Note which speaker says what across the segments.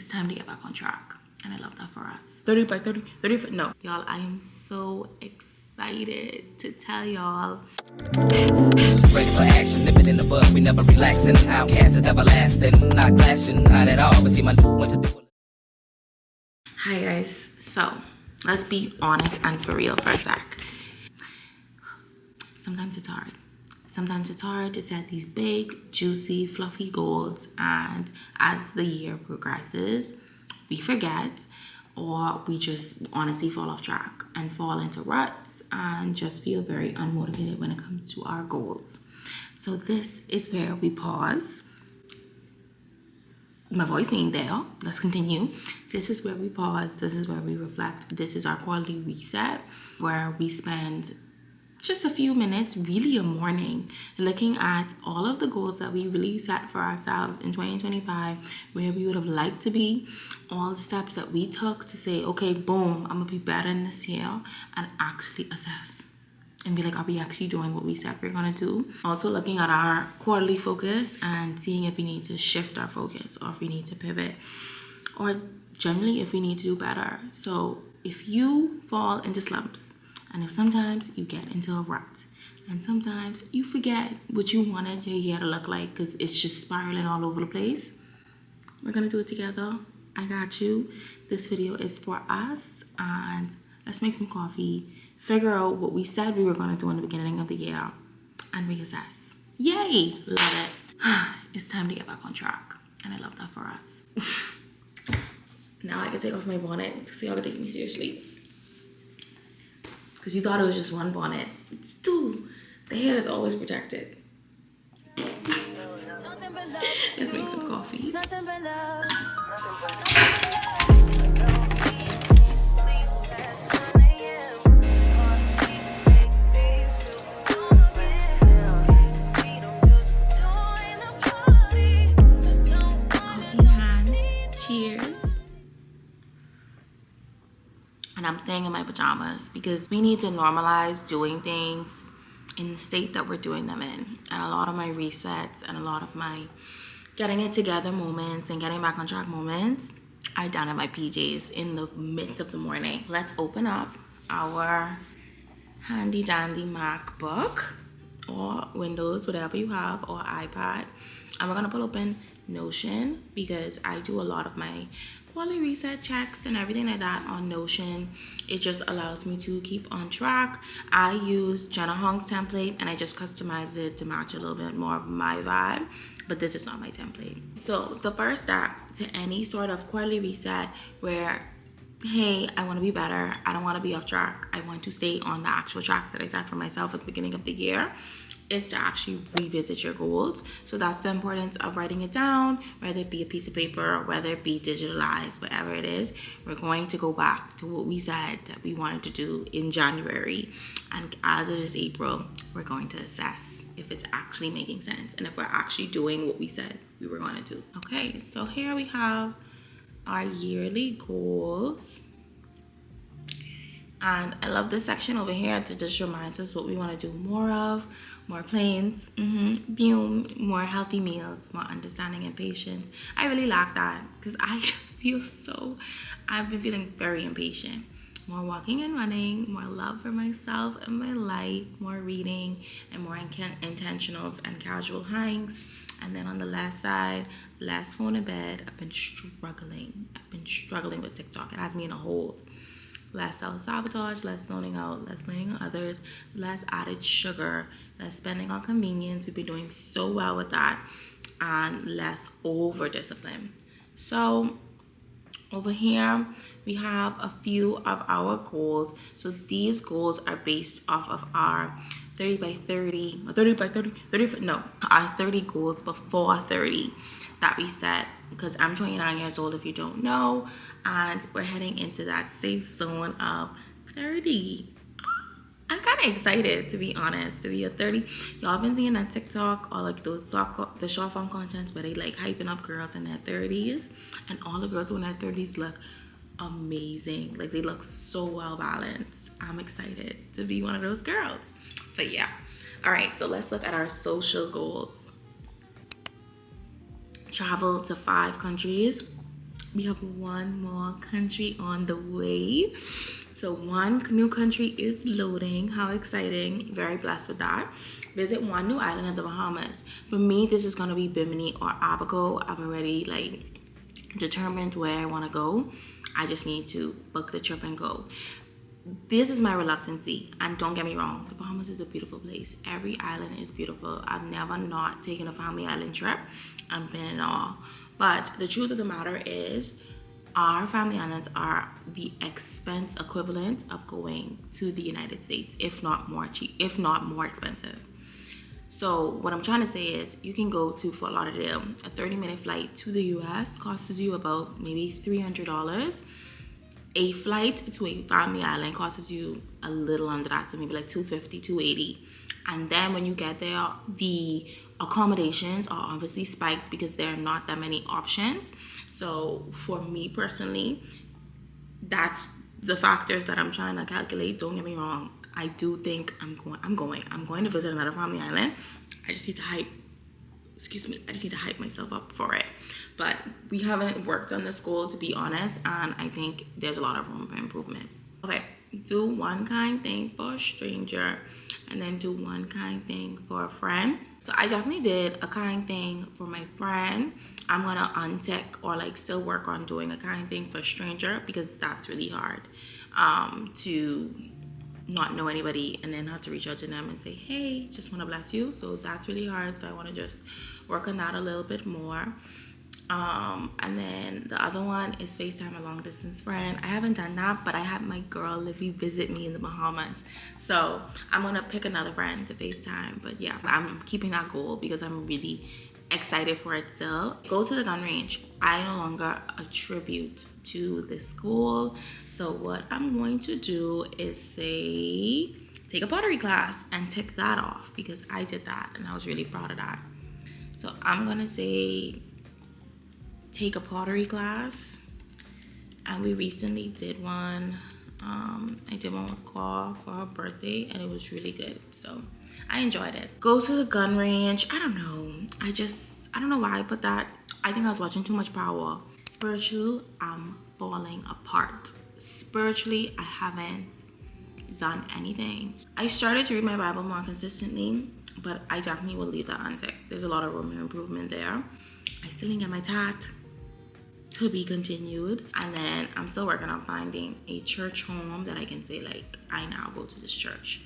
Speaker 1: it's time to get back on track. And I love that for us. 30 by 30, 30 by, no. Y'all, I am so excited to tell y'all.
Speaker 2: Ready for action, living in the bug, we never relaxing. Outcast is everlasting, not clashing, not at all. But see my what to do.
Speaker 1: Hi guys, so let's be honest and for real for a sec. Sometimes it's hard. Sometimes it's hard to set these big, juicy, fluffy goals, and as the year progresses, we forget or we just honestly fall off track and fall into ruts and just feel very unmotivated when it comes to our goals. So this is where we pause. My voice ain't there. Let's continue. This is where we pause. This is where we reflect. This is our quality reset where we spend just a few minutes, really a morning, looking at all of the goals that we really set for ourselves in 2025, where we would have liked to be, all the steps that we took to say, okay, boom, I'm gonna be better in this year, and actually assess and be like, are we actually doing what we said we're gonna do? Also looking at our quarterly focus and seeing if we need to shift our focus or if we need to pivot or generally if we need to do better. So if you fall into slumps, and if sometimes you get into a rut, and sometimes you forget what you wanted your year to look like because it's just spiraling all over the place, we're gonna do it together. I got you. This video is for us, and let's make some coffee, figure out what we said we were gonna do in the beginning of the year, and reassess. Yay! Love it. It's time to get back on track, and I love that for us. Now I can take off my bonnet so y'all can take me seriously. Because you thought it was just one bonnet. It's two. The hair is always protected. Let's make some coffee. Coffee in hand. Cheers. And I'm staying in my pajamas because we need to normalize doing things in the state that we're doing them in. And a lot of my resets and a lot of my getting it together moments and getting back on track moments are done in my PJs in the midst of the morning. Let's open up our handy dandy MacBook or Windows, whatever you have, or iPad. And we're gonna pull open Notion because I do a lot of my quality reset checks and everything like that on Notion. It just allows me to keep on track. I use Jenna Hong's template and I just customize it to match a little bit more of my vibe, but this is not my template. So the first step to any sort of quarterly reset where, hey, I want to be better, I don't want to be off track, I want to stay on the actual tracks that I set for myself at the beginning of the year, is to actually revisit your goals. So that's the importance of writing it down, whether it be a piece of paper or whether it be digitalized, whatever it is. We're going to go back to what we said that we wanted to do in January, and as it is April, we're going to assess if it's actually making sense and if we're actually doing what we said we were going to do. Okay, so here we have our yearly goals. And I love this section over here that just reminds us what we want to do more of. More planes, more healthy meals, more understanding and patience. I really lack that because I just feel I've been feeling very impatient. More walking and running, more love for myself and my life, more reading, and more intentionals and casual hangs. And then on the last side, less phone in bed. I've been struggling with TikTok. It has me in a hold. Less self-sabotage, less zoning out, less blaming on others, less added sugar, less spending on convenience. We've been doing so well with that, and less over-discipline. So over here, we have a few of our goals. So these goals are based off of our 30 by 30, our 30 goals before 30 that we set, because I'm 29 years old if you don't know, and we're heading into that safe zone of 30. I'm kind of excited, to be honest, to be a 30. Y'all been seeing on TikTok or like the short form contents where they like hyping up girls in their 30s, and all the girls who in their 30s look amazing. Like they look so well balanced. I'm excited to be one of those girls. But yeah. All right, so let's look at our social goals. Travel to 5 countries we have one more country on the way. So one new country is loading. How exciting. Very blessed with that. Visit one new island of the Bahamas. For me, this is going to be Bimini or Abaco. I've already determined where I want to go. I just need to book the trip and go. This is my reluctancy, and don't get me wrong, the Bahamas is a beautiful place. Every island is beautiful. I've never not taken a family island trip. I've been in all. But the truth of the matter is, our family islands are the expense equivalent of going to the United States, if not more cheap, if not more expensive. So what I'm trying to say is, you can go to Fort Lauderdale. A 30-minute flight to the US costs you about maybe $300. A flight to a family island costs you a little under that, so maybe like $250, $280. And then when you get there, the accommodations are obviously spiked because there are not that many options. So for me personally, that's the factors that I'm trying to calculate. Don't get me wrong, I do think I'm going to visit another family island. I just need to hype myself up for it. But we haven't worked on this goal, to be honest, and I think there's a lot of room for improvement. Okay, do one kind thing for a stranger, and then do one kind thing for a friend. So I definitely did a kind thing for my friend. I'm gonna untick or still work on doing a kind thing for a stranger, because that's really hard to not know anybody and then have to reach out to them and say, hey, just want to bless you. So that's really hard. So I want to just work on that a little bit more. And then the other one is FaceTime a long distance friend. I haven't done that, but I had my girl Livy visit me in the Bahamas. So I'm going to pick another friend to FaceTime. But yeah, I'm keeping that goal because I'm really excited for it still. Go to the gun range. I no longer attribute to this goal. So what I'm going to do is say, take a pottery class and tick that off, because I did that and I was really proud of that. So I'm going to say, take a pottery class. And we recently did one. I did one with Claw for her birthday and it was really good. So I enjoyed it. Go to the gun range. I don't know. I don't know why I put that. I think I was watching too much Power. Spiritual, I'm falling apart. Spiritually, I haven't done anything. I started to read my Bible more consistently, but I definitely will leave that unticked. There's a lot of room for improvement there. I still didn't get my tat. To be continued. And then I'm still working on finding a church home that I can say I now go to this church.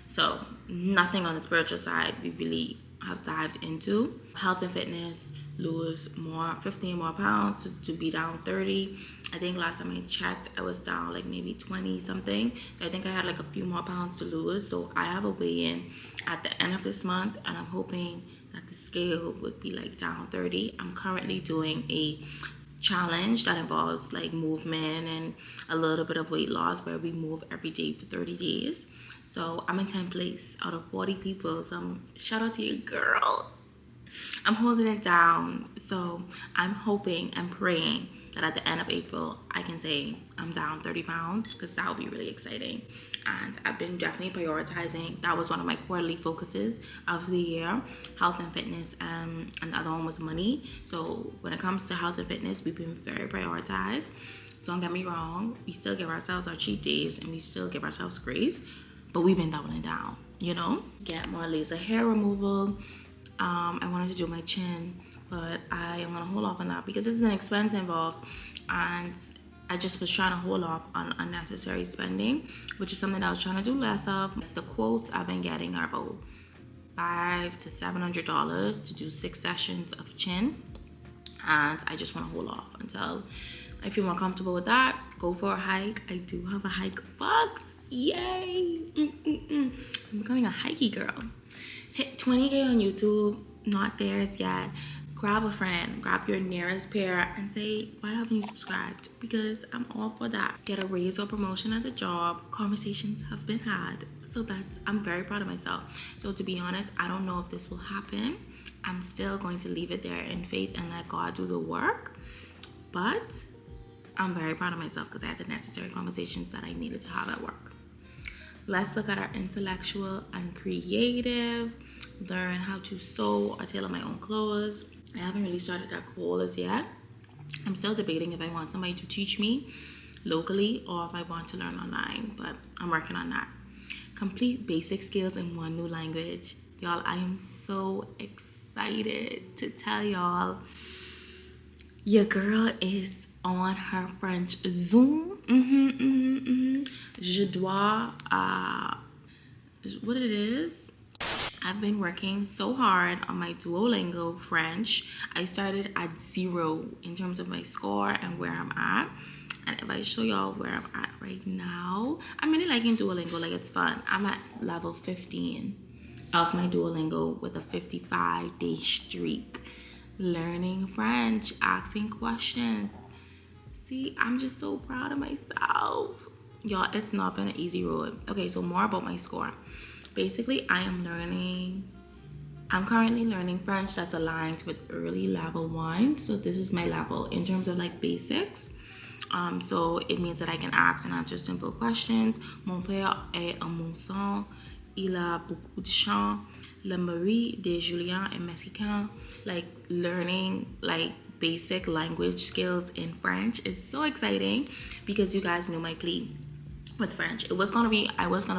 Speaker 1: So nothing on the spiritual side we really have dived into. Health and fitness, lose 15 more pounds to be down 30. I think last time I checked I was down maybe 20 something. So I think I had a few more pounds to lose. So I have a weigh-in at the end of this month and I'm hoping that the scale would be down 30. I'm currently doing a challenge that involves movement and a little bit of weight loss, where we move every day for 30 days. So I'm in 10th place out of 40 people. So shout out to you, girl. I'm holding it down. So I'm hoping and praying that at the end of April I can say I'm down 30 pounds, because that would be really exciting. And I've been definitely prioritizing. That was one of my quarterly focuses of the year, health and fitness, and the other one was money. So when it comes to health and fitness, we've been very prioritized. Don't get me wrong, we still give ourselves our cheat days and we still give ourselves grace, but we've been doubling down, Get more laser hair removal. I wanted to do my chin, but I am gonna hold off on that because there's an expense involved, and I just was trying to hold off on unnecessary spending, which is something I was trying to do less of. The quotes I've been getting are about $500 to $700 to do 6 sessions of chin, and I just want to hold off until I feel more comfortable with that. Go for a hike. I do have a hike booked. Yay! I'm becoming a hikey girl. Hit 20K on YouTube. Not there as yet. Grab a friend, grab your nearest peer and say, why haven't you subscribed? Because I'm all for that. Get a raise or promotion at the job. Conversations have been had. So I'm very proud of myself. So to be honest, I don't know if this will happen. I'm still going to leave it there in faith and let God do the work. But I'm very proud of myself because I had the necessary conversations that I needed to have at work. Let's look at our intellectual and creative. Learn how to sew or tailor my own clothes. I haven't really started that goal as yet. I'm still debating if I want somebody to teach me locally or if I want to learn online, but I'm working on that. Complete basic skills in one new language. Y'all, I am so excited to tell y'all your girl is on her French Zoom. Je dois, what it is? I've been working so hard on my Duolingo French. I started at 0 in terms of my score and where I'm at. And if I show y'all where I'm at right now, I'm really liking Duolingo. Like, it's fun. I'm at level 15 of my Duolingo with a 55-day streak. Learning French, asking questions. See, I'm just so proud of myself. Y'all, it's not been an easy road. Okay, so more about my score. Basically, I'm currently learning French that's aligned with early level 1. So this is my level in terms of like basics. So it means that I can ask and answer simple questions. Mon père est un mousson. Il a beaucoup de chants. Le mari de Julien est mexicain. Like, learning like basic language skills in French is so exciting because you guys knew my plea with French. I was gonna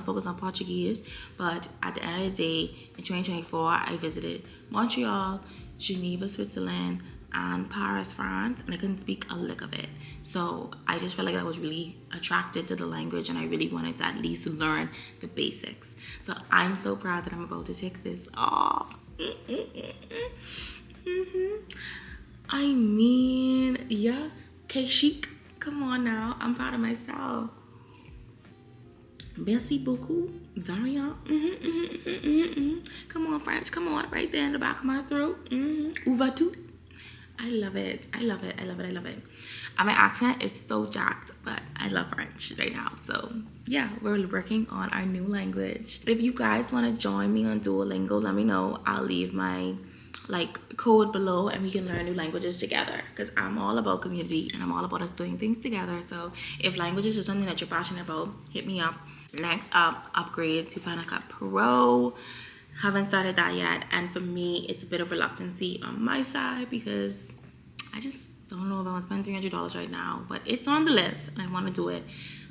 Speaker 1: focus on Portuguese, but at the end of the day, in 2024, I visited Montreal, Geneva, Switzerland, and Paris, France, and I couldn't speak a lick of it. So I just felt like I was really attracted to the language, and I really wanted to at least learn the basics. So I'm so proud that I'm about to take this off. I mean, yeah, okay, chic. Come on now, I'm proud of myself. Merci beaucoup, Darian. Come on, French. Come on, right there in the back of my throat. Où vas-tu? I love it. I love it. I love it. I love it. And my accent is so jacked, but I love French right now. So yeah, we're working on our new language. If you guys want to join me on Duolingo, let me know. I'll leave my code below and we can learn new languages together, because I'm all about community and I'm all about us doing things together. So if languages is something that you're passionate about, hit me up. Next up, upgrade to Final Cut Pro. Haven't started that yet, and for me it's a bit of reluctancy on my side because I just don't know if I want to spend $300 right now, but it's on the list and I want to do it.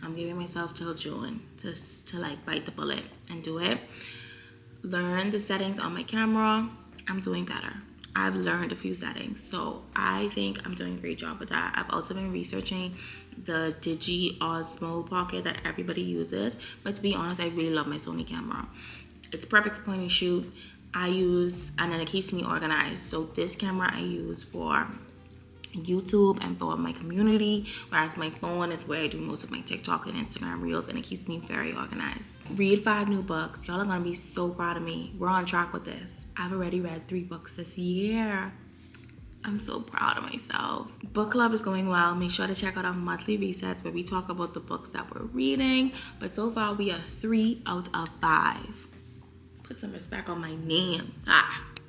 Speaker 1: I'm giving myself till June to like bite the bullet and do it. Learn the settings on my camera. I'm doing better. I've learned a few settings, so I think I'm doing a great job with that. I've also been researching the Digi Osmo Pocket that everybody uses, but to be honest, I really love my Sony camera. It's perfect for point and shoot. And then it keeps me organized. So this camera I use for YouTube and for my community, whereas my phone is where I do most of my TikTok and Instagram reels, and it keeps me very organized. Read 5 new books. Y'all are gonna be so proud of me. We're on track with this. I've already read 3 books this year. I'm so proud of myself. Book club is going well. Make sure to check out our monthly resets where we talk about the books that we're reading. But so far we are 3 out of 5. Put some respect on my name.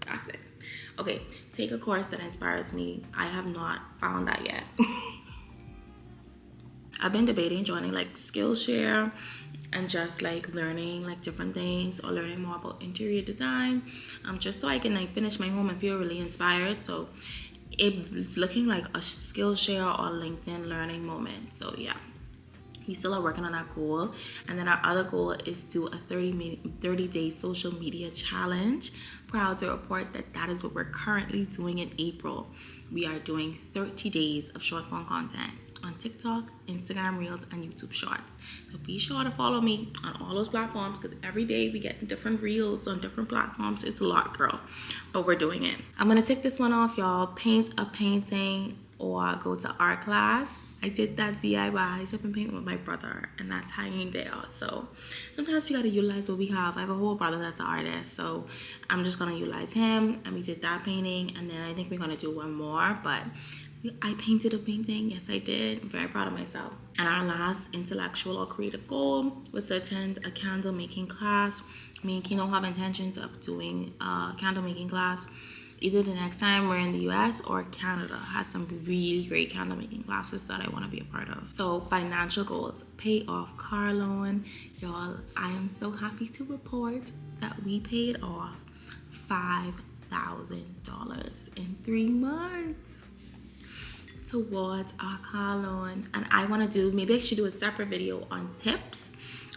Speaker 1: That's it. Okay, take a course that inspires me. I have not found that yet. I've been debating joining like Skillshare and just like learning like different things or learning more about interior design, just so I can like finish my home and feel really inspired. So it's looking like a Skillshare or LinkedIn learning moment. So yeah, we still are working on our goal. And then our other goal is to a 30-day social media challenge. Proud to report that is what we're currently doing in April. We are doing 30 days of short form content on TikTok, Instagram Reels, and YouTube Shorts. So be sure to follow me on all those platforms, because every day we get different reels on different platforms. It's a lot, girl, but we're doing it. I'm gonna take this one off, y'all. Paint a painting or go to art class. I did that DIY. I've been painting with my brother, and that's hanging there. So sometimes we gotta utilize what we have. I have a whole brother that's an artist, so I'm just gonna utilize him. And we did that painting, and then I think we're gonna do one more. But I painted a painting. Yes, I did. I'm very proud of myself. And our last intellectual or creative goal was to attend a candle making class. Me and Kino have intentions of doing a candle making class either the next time we're in the US or Canada has some really great candle making classes that I want to be a part of. So financial goals, pay off car loan. Y'all, I am so happy to report that we paid off $5,000 in 3 months. towards our car loan. And I want to do, maybe I should do a separate video on tips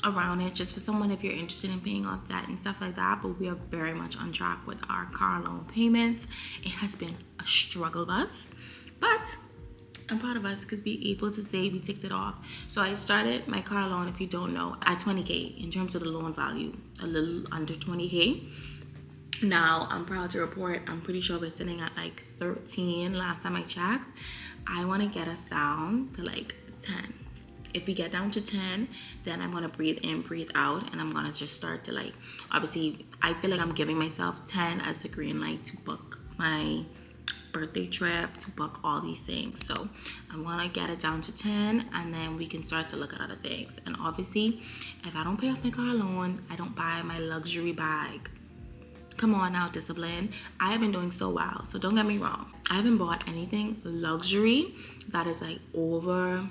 Speaker 1: around it, just for someone if you're interested in paying off debt and stuff like that. But we are very much on track with our car loan payments. It has been a struggle bus, but I'm proud of us because we able to say we ticked it off. So I started my car loan, if you don't know, at 20K in terms of the loan value, a little under 20K. Now I'm proud to report, I'm pretty sure we're sitting at like 13 last time I checked. I want to get us down to like 10. If we get down to 10, then I'm gonna breathe in, breathe out, and I'm gonna just start to like, obviously I feel like I'm giving myself 10 as the green light to book my birthday trip, to book all these things. So I want to get it down to 10, and then we can start to look at other things. And obviously if I don't pay off my car loan, I don't buy my luxury bag. Come on now, discipline. I have been doing so well, so don't get me wrong, I haven't bought anything luxury that is like over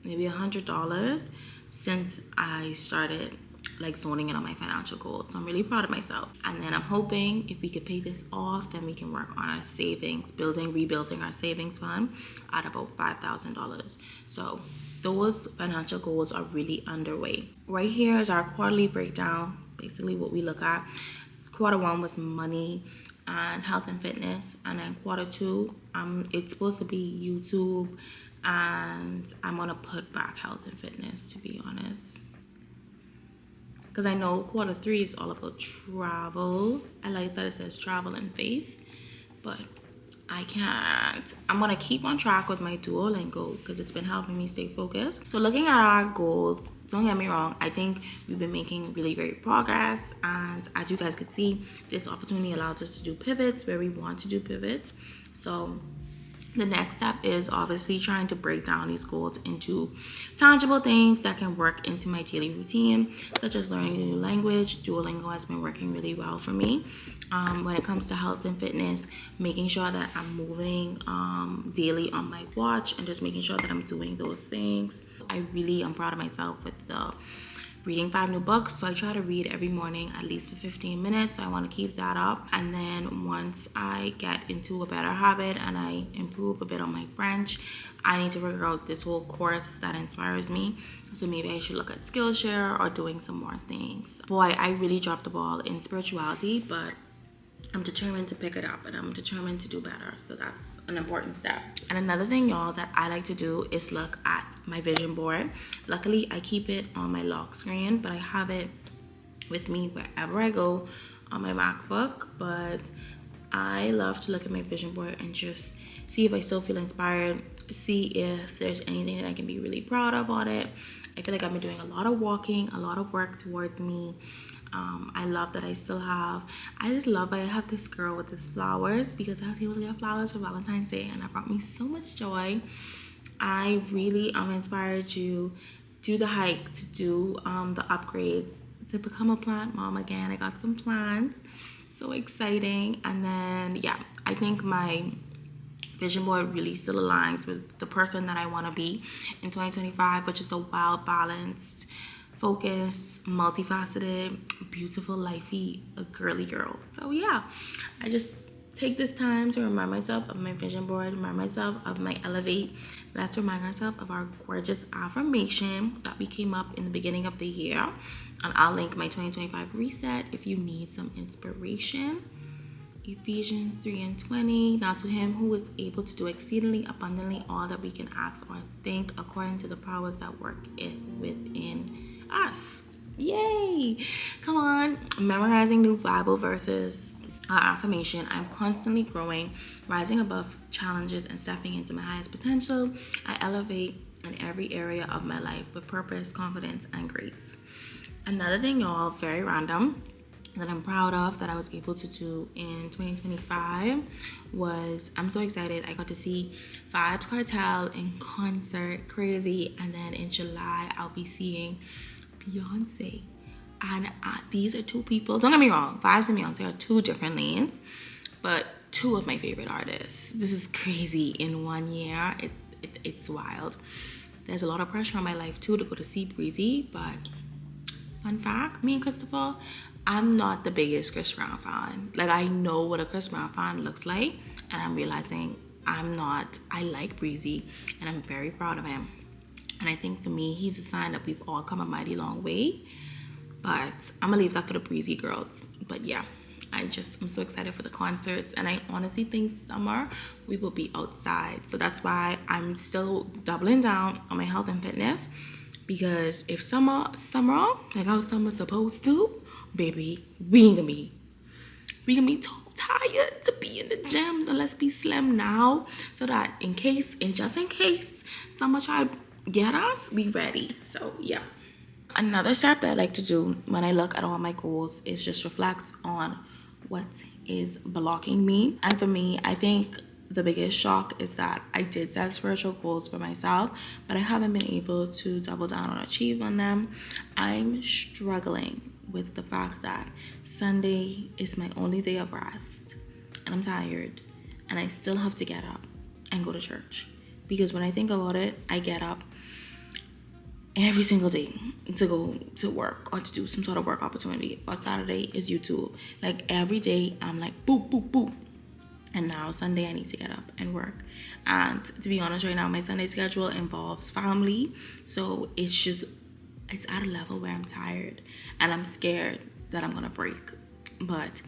Speaker 1: maybe $100 since I started like zoning in on my financial goals. So I'm really proud of myself. And then I'm hoping if we could pay this off, then we can work on our savings, rebuilding our savings fund at about $5,000. So those financial goals are really underway. Right here is our quarterly breakdown, basically what we look at. Quarter one was money and health and fitness, and then quarter two, it's supposed to be YouTube, and I'm gonna put back health and fitness, to be honest, because I know quarter three is all about travel. I like that it says travel and faith, but I can't. I'm gonna keep on track with my Duolingo because it's been helping me stay focused. So looking at our goals, don't get me wrong, I think we've been making really great progress, and as you guys could see, this opportunity allows us to do pivots where we want to do pivots. So the next step is obviously trying to break down these goals into tangible things that can work into my daily routine, such as learning a new language. Duolingo has been working really well for me. When it comes to health and fitness, making sure that I'm moving daily on my watch and just making sure that I'm doing those things. I really am proud of myself with the reading 5 new books. So I try to read every morning at least for 15 minutes. So I want to keep that up. And then once I get into a better habit and I improve a bit on my French, I need to figure out this whole course that inspires me. So maybe I should look at Skillshare or doing some more things. Boy, I really dropped the ball in spirituality, but I'm determined to pick it up and I'm determined to do better. So that's an important step. And another thing, y'all, that I like to do is look at my vision board. Luckily, I keep it on my lock screen, but I have it with me wherever I go on my MacBook. But I love to look at my vision board and just see if I still feel inspired, see if there's anything that I can be really proud of on it. I feel like I've been doing a lot of walking, a lot of work towards me. I love that I have this girl with these flowers because I was able to get flowers for Valentine's Day, and that brought me so much joy. I really am inspired to do the hike, to do the upgrades, to become a plant mom again. I got some plants, so exciting. And then yeah, I think my vision board really still aligns with the person that I want to be in 2025, which is a well balanced, focused, multifaceted, beautiful, lifey, a girly girl. So yeah, I just take this time to remind myself of my vision board, remind myself of my elevate. Let's remind ourselves of our gorgeous affirmation that we came up in the beginning of the year. And I'll link my 2025 reset if you need some inspiration. Ephesians 3:20. Now to him who is able to do exceedingly abundantly all that we can ask or think, according to the powers that work within us. Yay! Come on. Memorizing new Bible verses. Affirmation: I'm constantly growing, rising above challenges and stepping into my highest potential. I elevate in every area of my life with purpose, confidence, and grace. Another thing, y'all, very random, that I'm proud of that I was able to do in 2025 was, I'm so excited, I got to see Vibes Cartel in concert, crazy. And then in July I'll be seeing Beyonce. And these are two people, don't get me wrong, Vibes and Beyonce are two different lanes, but two of my favorite artists. This is crazy in 1 year. It's wild. There's a lot of pressure on my life too to go to see Breezy, but fun fact, me and Christopher, I'm not the biggest Chris Brown fan. Like, I know what a Chris Brown fan looks like, and I'm realizing I like Breezy, and I'm very proud of him. And I think for me, he's a sign that we've all come a mighty long way. But I'm gonna leave that for the Breezy girls. But yeah, I'm so excited for the concerts, and I honestly think summer we will be outside. So that's why I'm still doubling down on my health and fitness, because if summer like how summer's supposed to, baby, we gonna be too tired to be in the gym. So let's be slim now, so that just in case summer try to get us, we ready. So yeah. Another step that I like to do when I look at all my goals is just reflect on what is blocking me. And for me, I think the biggest shock is that I did set spiritual goals for myself, but I haven't been able to double down on achieve on them. I'm struggling with the fact that Sunday is my only day of rest, and I'm tired, and I still have to get up and go to church. Because when I think about it, I get up every single day to go to work or to do some sort of work opportunity. Or Saturday is YouTube. Like every day I'm like boop, boop, boop. And now Sunday I need to get up and work. And to be honest, right now my Sunday schedule involves family. So it's at a level where I'm tired and I'm scared that I'm gonna break. But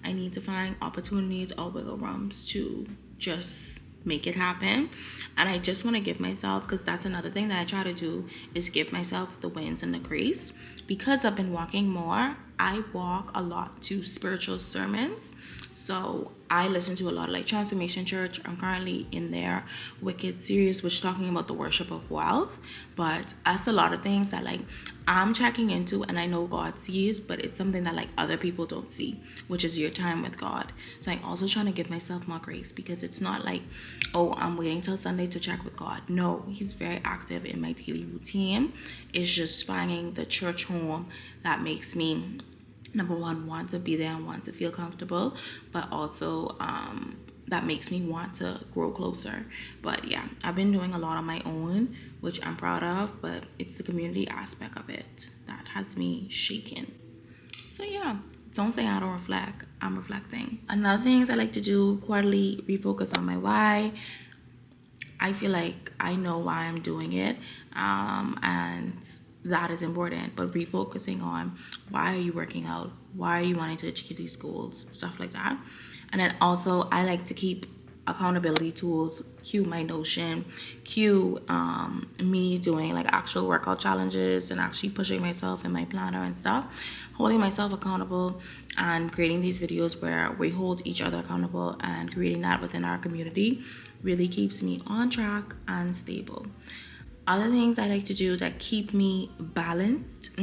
Speaker 1: I need to find opportunities or wiggle rooms to just make it happen. And I just want to give myself, because that's another thing that I try to do, is give myself the wins and the grace. Because I've been walking more, I walk a lot to spiritual sermons. So I listen to a lot of like Transformation Church. I'm currently in their Wicked series, which is talking about the worship of wealth. But that's a lot of things that like I'm checking into, and I know God sees, but it's something that like other people don't see, which is your time with God. So I'm also trying to give myself more grace, because it's not like, oh, I'm waiting till Sunday to check with God. No, he's very active in my daily routine. It's just finding the church home that makes me, number one, want to be there and want to feel comfortable, but also that makes me want to grow closer. But yeah, I've been doing a lot on my own, which I'm proud of, but it's the community aspect of it that has me shaken. So yeah, don't say I don't reflect. I'm reflecting. Another things I like to do quarterly, refocus on my why. I feel like I know why I'm doing it, and that is important. But refocusing on why are you working out, why are you wanting to achieve these goals, stuff like that. And then also I like to keep accountability tools, cue my Notion, cue me doing like actual workout challenges and actually pushing myself in my planner and stuff, holding myself accountable, and creating these videos where we hold each other accountable, and creating that within our community really keeps me on track and stable. Other things I like to do that keep me balanced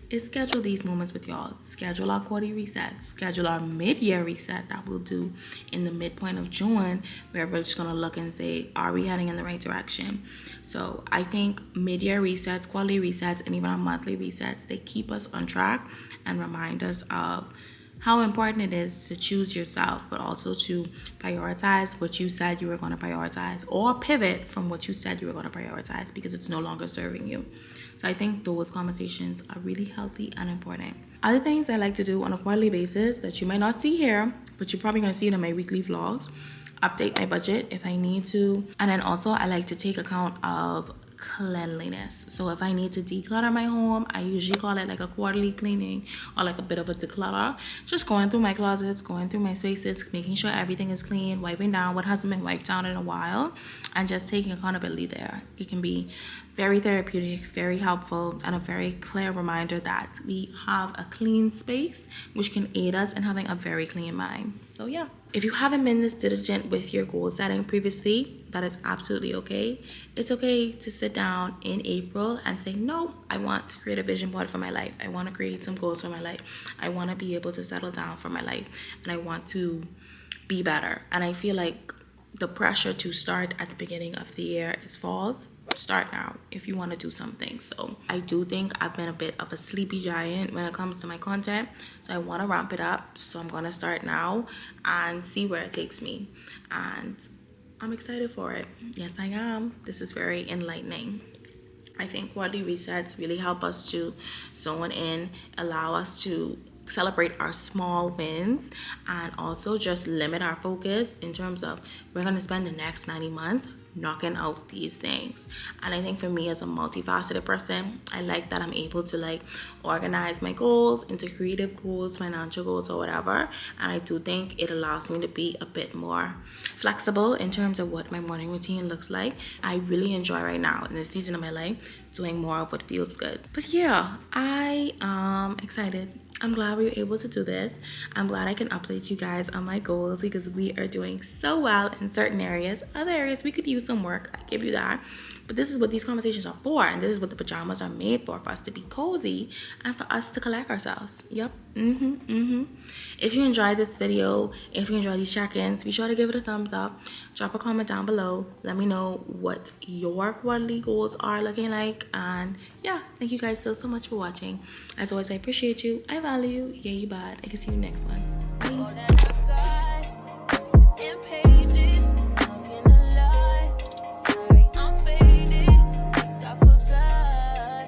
Speaker 1: is schedule these moments with y'all. Schedule our quarterly reset. Schedule our mid-year reset that we'll do in the midpoint of June, where we're just going to look and say, are we heading in the right direction? So I think mid-year resets, quarterly resets, and even our monthly resets, they keep us on track and remind us of how important it is to choose yourself, but also to prioritize what you said you were going to prioritize, or pivot from what you said you were going to prioritize because it's no longer serving you. So I think those conversations are really healthy and important. Other things I like to do on a quarterly basis that you might not see here, but you're probably going to see it in my weekly vlogs: update my budget if I need to. And then also I like to take account of cleanliness. So if I need to declutter my home, I usually call it like a quarterly cleaning, or like a bit of a declutter. Just going through my closets, going through my spaces, making sure everything is clean, wiping down what hasn't been wiped down in a while, and just taking accountability there. It can be very therapeutic, very helpful, and a very clear reminder that we have a clean space, which can aid us in having a very clean mind. So yeah, if you haven't been this diligent with your goal setting previously, that is absolutely okay. It's okay to sit down in April and say, no, I want to create a vision board for my life. I want to create some goals for my life. I want to be able to settle down for my life, and I want to be better. And I feel like the pressure to start at the beginning of the year is false. Start now if you want to do something. So I do think I've been a bit of a sleepy giant when it comes to my content, so I want to ramp it up. So I'm going to start now and see where it takes me, and I'm excited for it. Yes, I am. This is very enlightening. I think quarterly resets really help us to zone in, allow us to celebrate our small wins and also just limit our focus in terms of we're going to spend the next 90 months knocking out these things. And I think for me as a multifaceted person, I like that I'm able to like organize my goals into creative goals, financial goals, or whatever. And I do think it allows me to be a bit more flexible in terms of what my morning routine looks like. I really enjoy right now in this season of my life doing more of what feels good. But yeah, I am excited. I'm glad we were able to do this. I'm glad I can update you guys on my goals because we are doing so well in certain areas. Other areas we could use some work, I give you that. But this is what these conversations are for, and this is what the pajamas are made for us to be cozy and for us to collect ourselves. Yep. If you enjoyed this video, if you enjoyed these check-ins, be sure to give it a thumbs up. Drop a comment down below. Let me know what your quarterly goals are looking like. And yeah, thank you guys so much for watching. As always, I appreciate you. I value you. Yeah, you bad. I can see you next one.